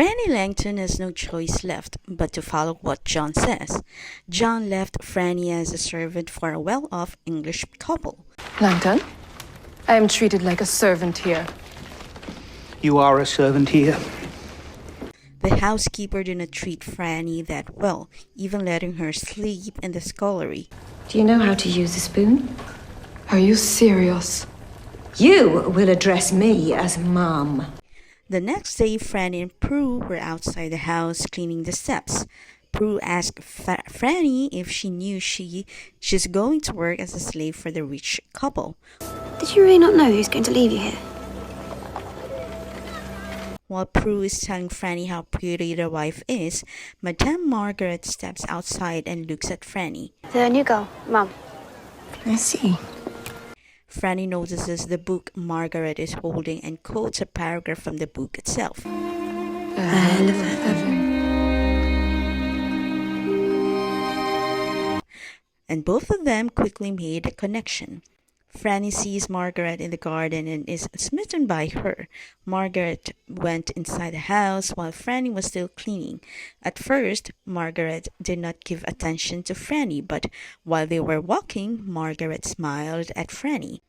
Frannie Langton has no choice left but to follow what John says. John left Frannie as a servant for a well-off English couple. Langton, I am treated like a servant here. You are a servant here. The housekeeper did not treat Frannie that well, even letting her sleep in the scullery. Do you know how to use a spoon? Are you serious? You will address me as Mom. The next day, Frannie and Pru were outside the house cleaning the steps. Pru asked Frannie if she knew she's going to work as a slave for the rich couple. Did you really not know who's going to leave you here? While Pru is telling Frannie how pretty the wife is, Madame Margaret steps outside and looks at Frannie. The new girl, Mum. I see. Frannie notices the book Margaret is holding and quotes a paragraph from the book itself. And both of them quickly made a connection. Frannie sees Margaret in the garden and is smitten by her. Margaret went inside the house while Frannie was still cleaning. At first, Margaret did not give attention to Frannie, but while they were walking, Margaret smiled at Frannie.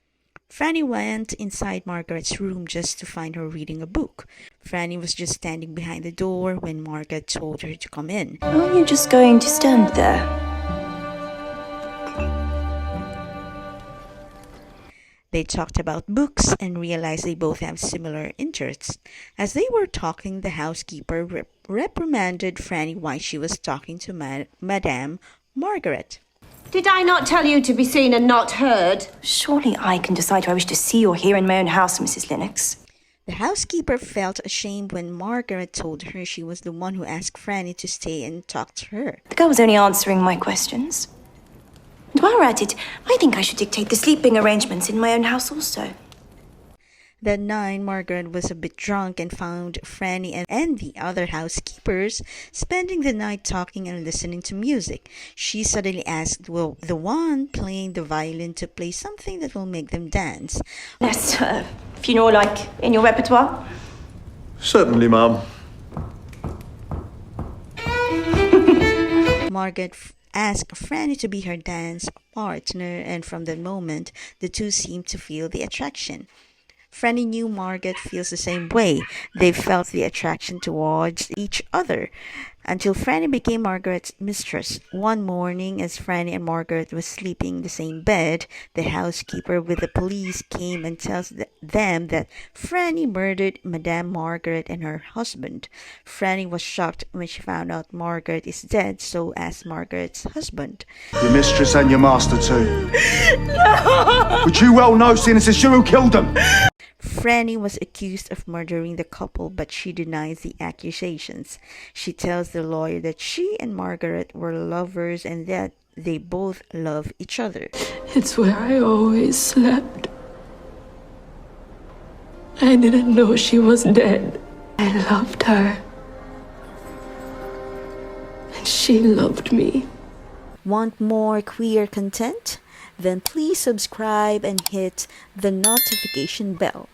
Frannie went inside Margaret's room just to find her reading a book. Frannie was just standing behind the door when Margaret told her to come in. Aren't you just going to stand there? They talked about books and realized they both have similar interests. As they were talking, the housekeeper reprimanded Frannie while she was talking to Madame Margaret. Did I not tell you to be seen and not heard? Surely I can decide who I wish to see or hear in my own house, Mrs. Lennox. The housekeeper felt ashamed when Margaret told her she was the one who asked Frannie to stay and talk to her. The girl was only answering my questions. And while we're at it, I think I should dictate the sleeping arrangements in my own house also. That night, Margaret was a bit drunk and found Frannie and the other housekeepers spending the night talking and listening to music. She suddenly asked the one playing the violin to play something that will make them dance. Yes, if you know, like, in your repertoire. Certainly, Ma'am. Margaret asked Frannie to be her dance partner, and from that moment, the two seemed to feel the attraction. Frannie knew Margaret feels the same way. They felt the attraction towards each other until Frannie became Margaret's mistress. One morning, as Frannie and Margaret were sleeping in the same bed, the housekeeper with the police came and tells them that Frannie murdered Madame Margaret and her husband. Frannie was shocked when she found out Margaret is dead, so asked Margaret's husband. Your mistress and your master too. No! Which you well know, seeing it's you who killed them. Frannie was accused of murdering the couple, but she denies the accusations. She tells the lawyer that she and Margaret were lovers and that they both love each other. It's where I always slept. I didn't know she was dead. I loved her. And she loved me. Want more queer content? Then please subscribe and hit the notification bell.